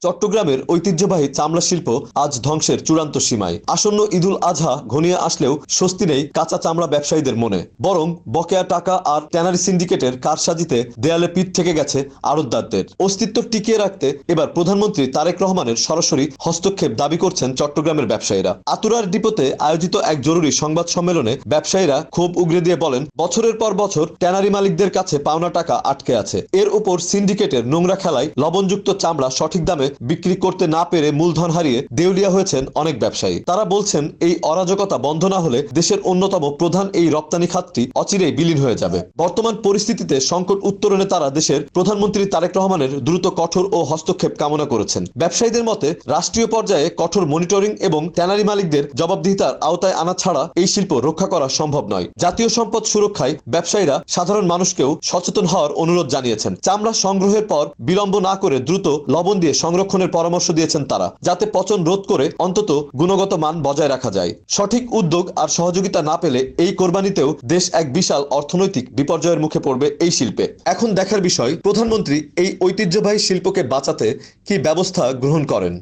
চট্টগ্রামের ঐতিহ্যবাহী চামড়া শিল্প আজ ধ্বংসের চূড়ান্ত সীমায়। আসন্ন ঈদুল আজহা ঘনিয়ে আসলেও স্বস্তি নেই কাঁচা চামড়া ব্যবসায়ীদের মনে, বরং বকেয়া টাকা আর ট্যানারি সিন্ডিকেটের কারসাজিতে দেয়ালে পিঠ থেকে গেছে আড়তদারদের। অস্তিত্ব টিকিয়ে রাখতে এবার প্রধানমন্ত্রী তারেক রহমানের সরাসরি হস্তক্ষেপ দাবি করছেন চট্টগ্রামের ব্যবসায়ীরা। আতুরার ডিপোতে আয়োজিত এক জরুরি সংবাদ সম্মেলনে ব্যবসায়ীরা ক্ষোভ উগরে দিয়ে বলেন, বছরের পর বছর ট্যানারি মালিকদের কাছে পাওনা টাকা আটকে আছে। এর উপর সিন্ডিকেটের নোংরা খেলায় লবণযুক্ত চামড়া সঠিক দামে বিক্রি করতে না পেরে মূলধন হারিয়ে দেউলিয়া হয়েছেন অনেক ব্যবসায়ী। তারা বলছেন, এই অরাজকতা বন্ধ না হলে দেশের অন্যতম প্রধান এই রপ্তানি খাতটি অচিরেই বিলীন হয়ে যাবে। বর্তমান পরিস্থিতিতে সংকট উত্তরণে তারা দেশের প্রধানমন্ত্রী তারেক রহমানের দ্রুত কঠোর ও হস্তক্ষেপ কামনা করেছেন। ব্যবসায়ীদের মতে, রাষ্ট্রীয় পর্যায়ে কঠোর মনিটরিং এবং ট্যানারি মালিকদের জবাবদিহিতার আওতায় আনা ছাড়া এই শিল্প রক্ষা করা সম্ভব নয়। জাতীয় সম্পদ সুরক্ষায় ব্যবসায়ীরা সাধারণ মানুষকেও সচেতন হওয়ার অনুরোধ জানিয়েছেন। চামড়া সংগ্রহের পর বিলম্ব না করে দ্রুত লবণ দিয়ে সংরক্ষণের পরামর্শ দিয়েছেন তারা, যাতে পচন রোধ করে অন্তত গুণগত মান বজায় রাখা যায়। সঠিক উদ্যোগ আর সহযোগিতা না পেলে এই কোরবানিতেও দেশ এক বিশাল অর্থনৈতিক বিপর্যয়ের মুখে পড়বে এই শিল্পে। এখন দেখার বিষয়, প্রধানমন্ত্রী এই ঐতিহ্যবাহী শিল্পকে বাঁচাতে কি ব্যবস্থা গ্রহণ করেন।